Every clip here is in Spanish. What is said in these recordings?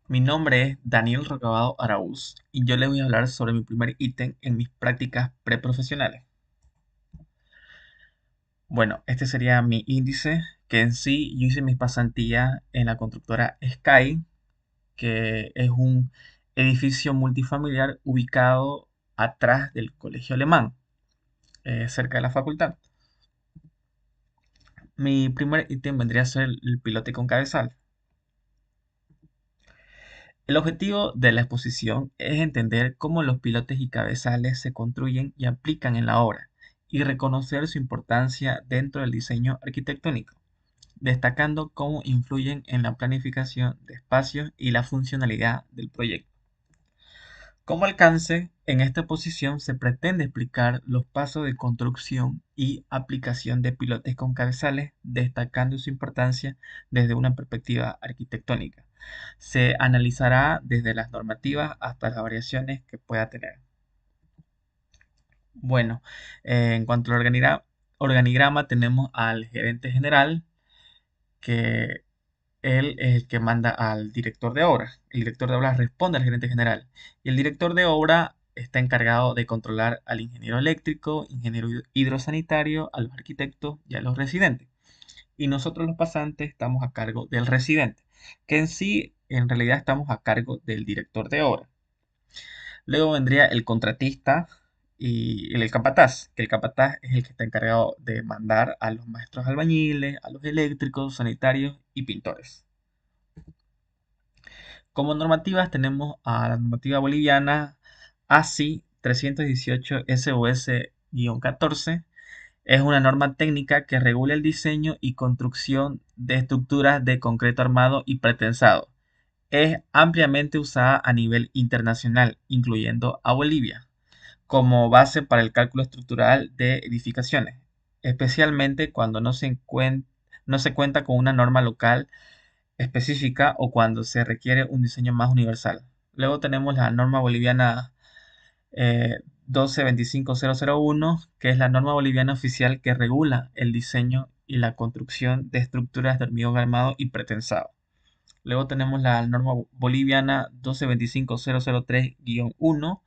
Mi nombre es Daniel Rocabado Araúz y yo les voy a hablar sobre mi primer ítem en mis prácticas preprofesionales. Bueno, este sería mi índice, que en sí yo hice mis pasantías en la constructora Sky, que es un edificio multifamiliar ubicado atrás del Colegio Alemán, cerca de la facultad. Mi primer ítem vendría a ser el pilote con cabezal. El objetivo de la exposición es entender cómo los pilotes y cabezales se construyen y aplican en la obra, y reconocer su importancia dentro del diseño arquitectónico, destacando cómo influyen en la planificación de espacios y la funcionalidad del proyecto. Como alcance, en esta exposición se pretende explicar los pasos de construcción y aplicación de pilotes con cabezales, destacando su importancia desde una perspectiva arquitectónica. Se analizará desde las normativas hasta las variaciones que pueda tener. Bueno, en cuanto al organigrama, tenemos al gerente general, que él es el que manda al director de obra. El director de obra responde al gerente general. Y el director de obra está encargado de controlar al ingeniero eléctrico, ingeniero hidrosanitario, a los arquitectos y a los residentes. Y nosotros los pasantes estamos a cargo del residente, que en sí, en realidad estamos a cargo del director de obra. Luego vendría el contratista y el capataz, que el capataz es el que está encargado de mandar a los maestros albañiles, a los eléctricos, sanitarios y pintores. Como normativas tenemos a la normativa boliviana ASI 318 SUS-14. Es una norma técnica que regula el diseño y construcción de estructuras de concreto armado y pretensado. Es ampliamente usada a nivel internacional, incluyendo a Bolivia, como base para el cálculo estructural de edificaciones, especialmente cuando no se cuenta con una norma local específica o cuando se requiere un diseño más universal. Luego tenemos la norma boliviana 12.25.001, que es la norma boliviana oficial que regula el diseño y la construcción de estructuras de hormigón armado y pretensado. Luego tenemos la norma boliviana 12.25.003-1,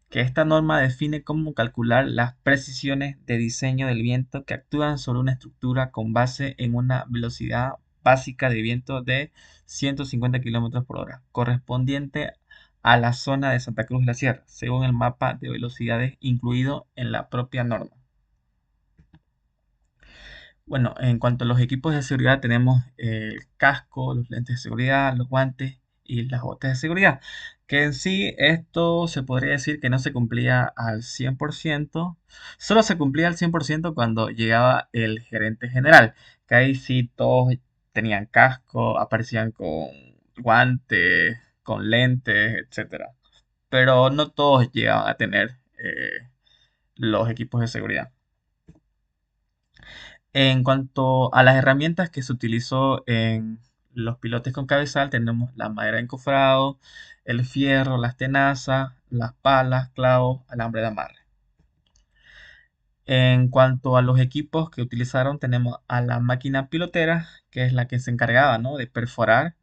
que esta norma define cómo calcular las precisiones de diseño del viento que actúan sobre una estructura con base en una velocidad básica de viento de 150 km por hora, correspondiente a la zona de Santa Cruz de la Sierra, según el mapa de velocidades incluido en la propia norma. Bueno, en cuanto a los equipos de seguridad, tenemos el casco, los lentes de seguridad, los guantes y las botas de seguridad. Que en sí esto se podría decir que no se cumplía al 100%, solo se cumplía al 100% cuando llegaba el gerente general, que ahí sí todos tenían casco, aparecían con guantes, con lentes, etcétera. Pero no todos llegaban a tener los equipos de seguridad. En cuanto a las herramientas que se utilizó en los pilotes con cabezal, tenemos la madera de encofrado, el fierro, las tenazas, las palas, clavos, alambre de amarre. En cuanto a los equipos que utilizaron, tenemos a la máquina pilotera, que es la que se encargaba, ¿no?, de perforar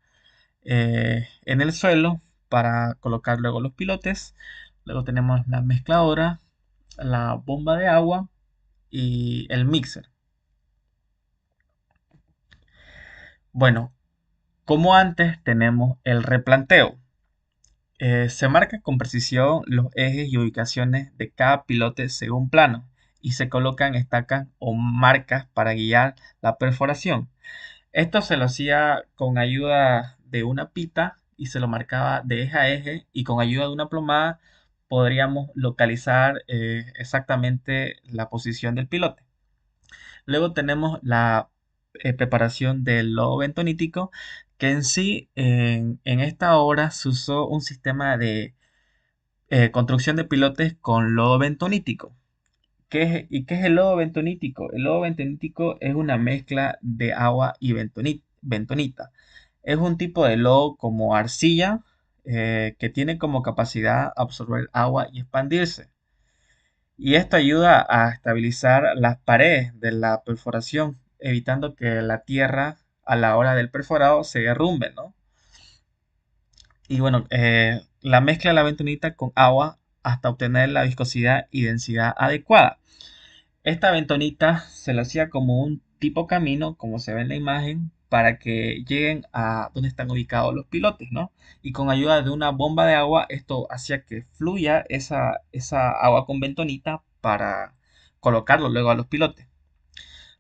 en el suelo para colocar luego los pilotes. Luego tenemos la mezcladora, la bomba de agua y el mixer. Bueno, como antes, tenemos el replanteo. Se marca con precisión los ejes y ubicaciones de cada pilote según plano, y se colocan estacas o marcas para guiar la perforación. Esto se lo hacía con ayuda de una pita y se lo marcaba de eje a eje, y con ayuda de una plomada podríamos localizar exactamente la posición del pilote. Luego tenemos la preparación del lodo bentonítico, que en sí en esta obra se usó un sistema de construcción de pilotes con lodo bentonítico. ¿Y qué es el lodo bentonítico? El lodo bentonítico es una mezcla de agua y bentonita. Es un tipo de lodo como arcilla, que tiene como capacidad absorber agua y expandirse. Y esto ayuda a estabilizar las paredes de la perforación, evitando que la tierra a la hora del perforado se derrumbe, ¿no? Y bueno, la mezcla de la bentonita con agua hasta obtener la viscosidad y densidad adecuada. Esta bentonita se lo hacía como un tipo camino, como se ve en la imagen, para que lleguen a donde están ubicados los pilotes, ¿no? Y con ayuda de una bomba de agua, esto hacía que fluya esa agua con bentonita para colocarlo luego a los pilotes.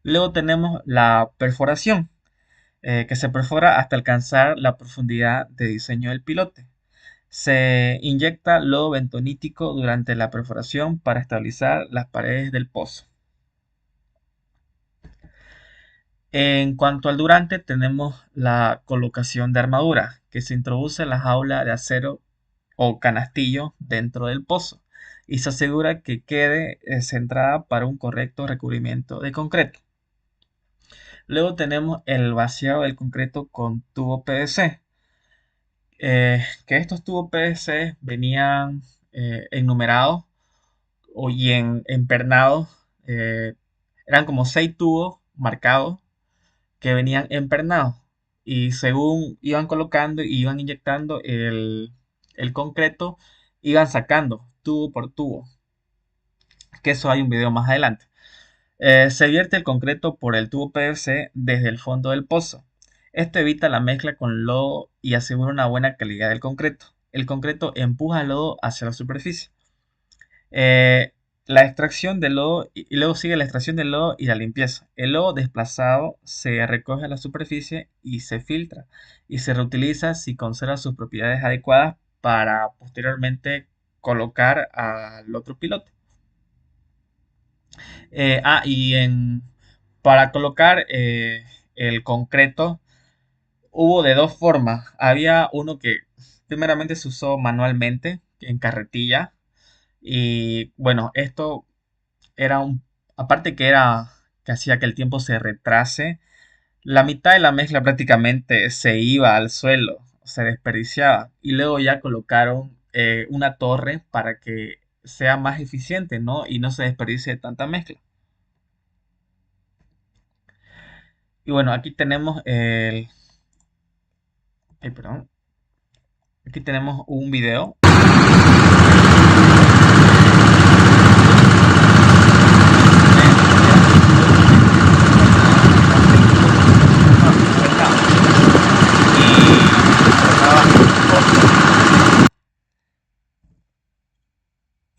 Luego tenemos la perforación, que se perfora hasta alcanzar la profundidad de diseño del pilote. Se inyecta lodo bentonítico durante la perforación para estabilizar las paredes del pozo. En cuanto al durante, tenemos la colocación de armadura, que se introduce en la jaula de acero o canastillo dentro del pozo y se asegura que quede centrada para un correcto recubrimiento de concreto. Luego tenemos el vaciado del concreto con tubo PVC, que estos tubos PVC venían enumerados y empernados. Eran como 6 tubos marcados que venían empernados y según iban colocando y iban inyectando el concreto, iban sacando tubo por tubo, que eso hay un video más adelante. Se vierte el concreto por el tubo PVC desde el fondo del pozo. Esto evita la mezcla con lodo y asegura una buena calidad del concreto. El concreto empuja el lodo hacia la superficie. Eh, la extracción del lodo y luego sigue la extracción del lodo y la limpieza. El lodo desplazado se recoge a la superficie y se filtra y se reutiliza si conserva sus propiedades adecuadas para posteriormente colocar al otro piloto. Para colocar el concreto hubo de dos formas. Había uno que primeramente se usó manualmente en carretilla y bueno, esto era aparte que hacía que el tiempo se retrase, la mitad de la mezcla prácticamente se iba al suelo, se desperdiciaba y luego ya colocaron una torre para que sea más eficiente, ¿no? Y no se desperdicie tanta mezcla. Y bueno, aquí tenemos perdón. Aquí tenemos un video.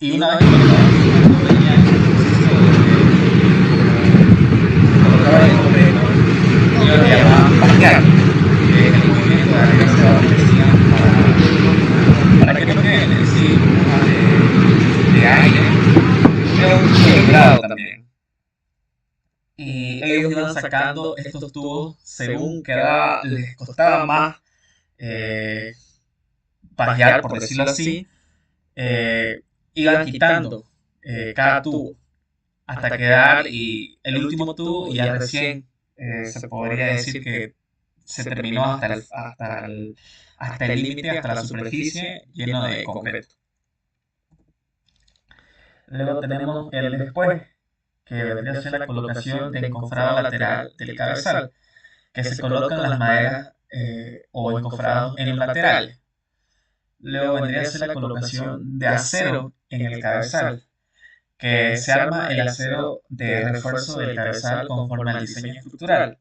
Y una vez colocaba el concreto, yo le llamaba paquear, que es el movimiento de arriba hacia abajo que hacían para que no queden en sí de aire, pero un poco de grado también. Y ellos iban sacando estos tubos según les costaba más eh, pajear, por decirlo así, iban quitando cada tubo hasta quedar y el último tubo y ya recién se podría decir que se terminó hasta el límite, hasta la superficie lleno de concreto. Luego tenemos el después, que vendría a ser la colocación de encofrado lateral del cabezal, que se colocan las maderas o encofrados en los laterales. Luego vendría a ser la colocación de acero en el cabezal, que se arma el acero de refuerzo del cabezal conforme al diseño estructural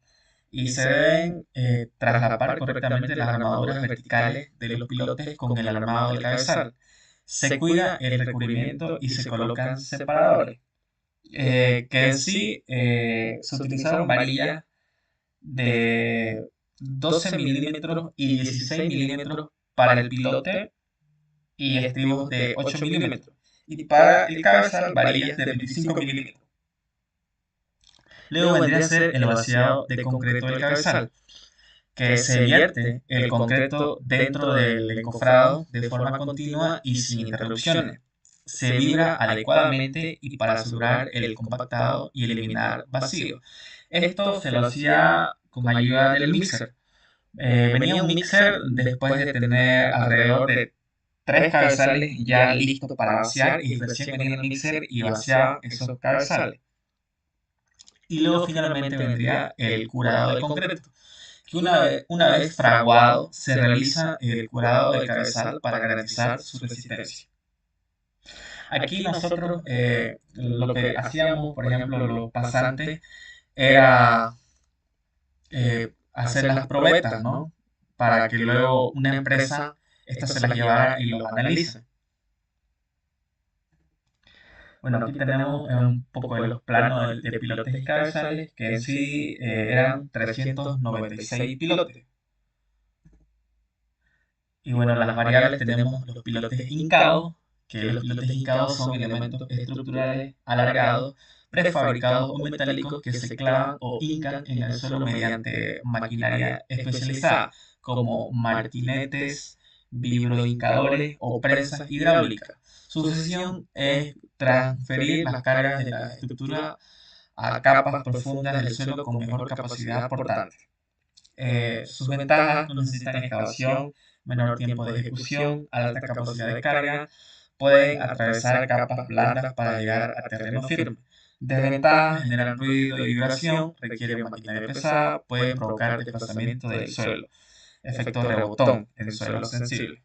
y se deben traslapar correctamente las armaduras verticales de los pilotes con el armado del cabezal. Se cuida el recubrimiento y se colocan separadores, que en sí se utilizaron varillas de 12 milímetros y 16 milímetros para el pilote y estribos de 8 milímetros. Y para el cabezal varillas de 25 milímetros. Luego vendría a ser el vaciado de concreto del cabezal, que se vierte el concreto dentro del encofrado de forma continua y sin interrupciones. Se vibra adecuadamente y para asegurar el compactado y eliminar vacío. Esto se lo hacía con ayuda del mixer. Venía un mixer después de tener alrededor de 3 cabezales ya listos para vaciar y recién venía el mixer y vaciaba esos cabezales. Y luego finalmente vendría el curado de concreto, que una vez fraguado se realiza el curado del cabezal para garantizar su resistencia. Aquí nosotros lo que hacíamos, por ejemplo, los pasantes, era hacer las probetas, ¿no? Para que luego una empresa estas se las llevara y los analice. Bueno, aquí tenemos un poco de los planos de pilotes y cabezales, que en sí eran 396 pilotes. Y bueno, las variables tenemos los pilotes hincados, que los pilotes hincados son elementos estructurales alargados, prefabricados o metálicos que se clavan o hincan en el suelo mediante maquinaria especializada, como martinetes, vibrohincadores o prensas hidráulicas. Su función es transferir las cargas de la estructura a capas profundas del suelo con mejor capacidad portante. Sus ventajas: no necesitan excavación, menor tiempo de ejecución, alta capacidad de carga, pueden atravesar capas blandas para llegar a terreno firme. Desventajas: generan ruido y vibración, requieren maquinaria pesada, pueden provocar desplazamiento del suelo, efecto rebotón en suelos sensibles.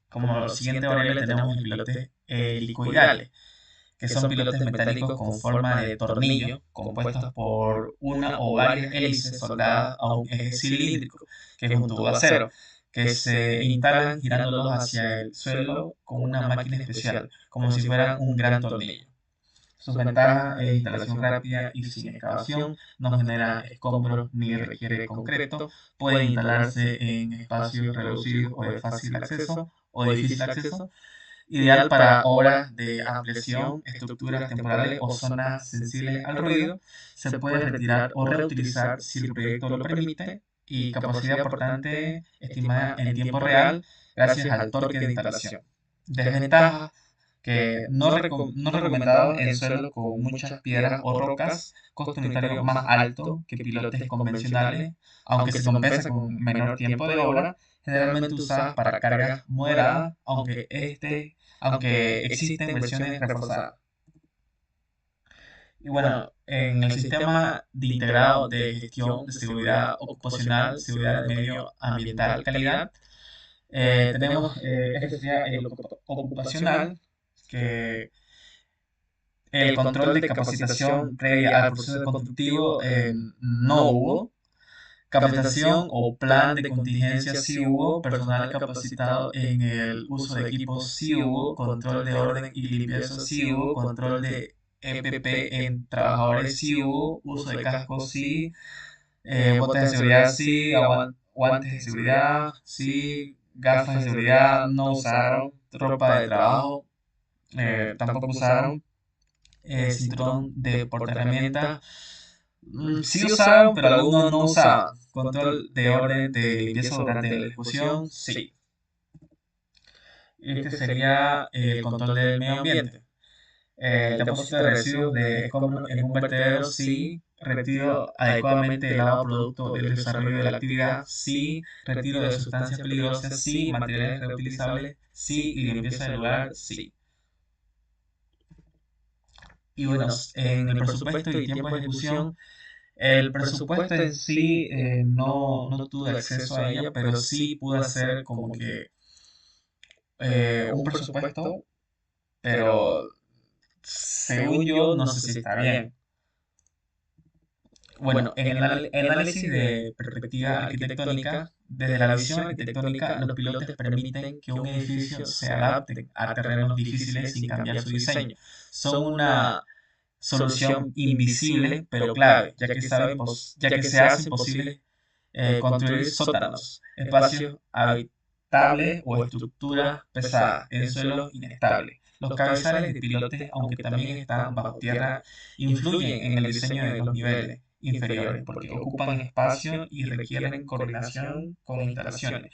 Como siguiente variable tenemos los pilotes helicoidales, que son pilotes metálicos con forma de tornillo, compuestos por una o varias hélices soldadas a un eje cilíndrico, que es un tubo de acero, que se instalan girándolos hacia el suelo con una máquina especial, como si fueran un gran tornillo. Sus ventajas es instalación rápida y sin excavación, no genera escombros ni requiere concreto, puede instalarse en espacios reducidos o de fácil acceso o difícil acceso, ideal para obras de ampliación, estructuras temporales o zonas sensibles al ruido. Se puede retirar o reutilizar si el proyecto lo permite, y capacidad portante estimada en tiempo real gracias al torque de instalación. Desventaja: que no recomendado en suelo con muchas piedras o rocas, costo unitario más alto que pilotes convencionales, aunque se compensa con menor tiempo de obra, generalmente usadas para cargas moderadas, aunque existen versiones reforzadas. Y bueno, en el sistema de integrado de gestión de seguridad ocupacional, seguridad de medio ambiental, calidad, tenemos, este sería el ocupacional, que el control de capacitación previa al proceso constructivo no hubo. Capacitación o plan de contingencia sí hubo. Personal capacitado en el uso de equipos sí hubo. Control de orden y limpieza sí hubo. Control de EPP en trabajadores sí hubo. Uso de cascos sí. Botas de seguridad sí. Guantes de seguridad sí. Gafas de seguridad no usaron. Ropa de trabajo tampoco usaron. Cinturón de portaherramientas sí usaron, pero algunos no usaban. Control de orden de limpieza durante la ejecución, sí. Este sería el control del medio ambiente. El depósito de residuos de escombros en un vertedero, sí. Retiro adecuadamente el lavado producto del desarrollo de la actividad, sí. Retiro de sustancias peligrosas, sí. Materiales reutilizables, sí. Y limpieza del lugar, sí. Y bueno, en el presupuesto y tiempo de ejecución, el presupuesto en sí no tuve acceso a ella, pero sí pude hacer como que un presupuesto, pero según yo no sé si está bien. Bueno, en el análisis de perspectiva arquitectónica, desde la visión arquitectónica, los pilotes permiten que un edificio se adapte a terrenos difíciles sin cambiar su diseño. Son una solución invisible pero clave, ya que se hace imposible construir sótanos, espacios habitables o estructuras pesadas en suelos inestables. Los cabezales de pilotes, aunque también están bajo tierra, influyen en el diseño de los niveles inferiores porque ocupan espacio y requieren coordinación con las instalaciones.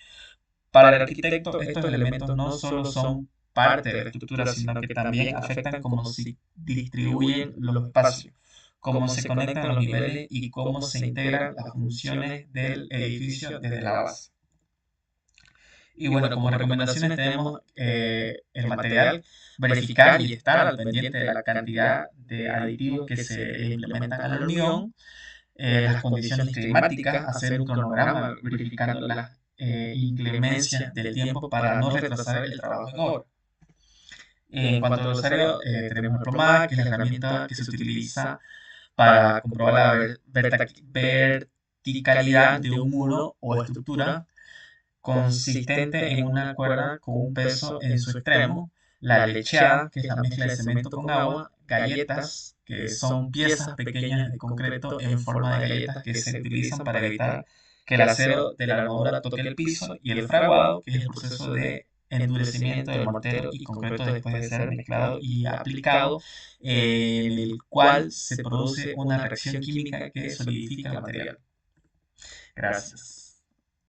Para el arquitecto, estos elementos no solo son parte de la estructura, sino que también afectan cómo se distribuyen los espacios, cómo se conectan los niveles y cómo se integran las funciones del edificio desde la base. Y bueno, como recomendaciones tenemos el material, verificar y estar al pendiente de la cantidad de aditivos que se implementan al hormigón, las condiciones climáticas, hacer un cronograma verificando las inclemencias del tiempo para no retrasar el trabajo en obra. En cuanto al glosario, tenemos el PROMAC, que es la herramienta que se utiliza para comprobar la verticalidad de un muro o estructura consistente en una cuerda con un peso en su extremo, la lecheada, que es la mezcla de cemento con agua, galletas, que son piezas pequeñas de concreto en forma de galletas que se utilizan para evitar que el acero de la armadura toque el piso, y el fraguado, que es el proceso de endurecimiento del mortero y concreto después de ser mezclado y aplicado, en el cual se produce una reacción química que solidifica el material. Gracias.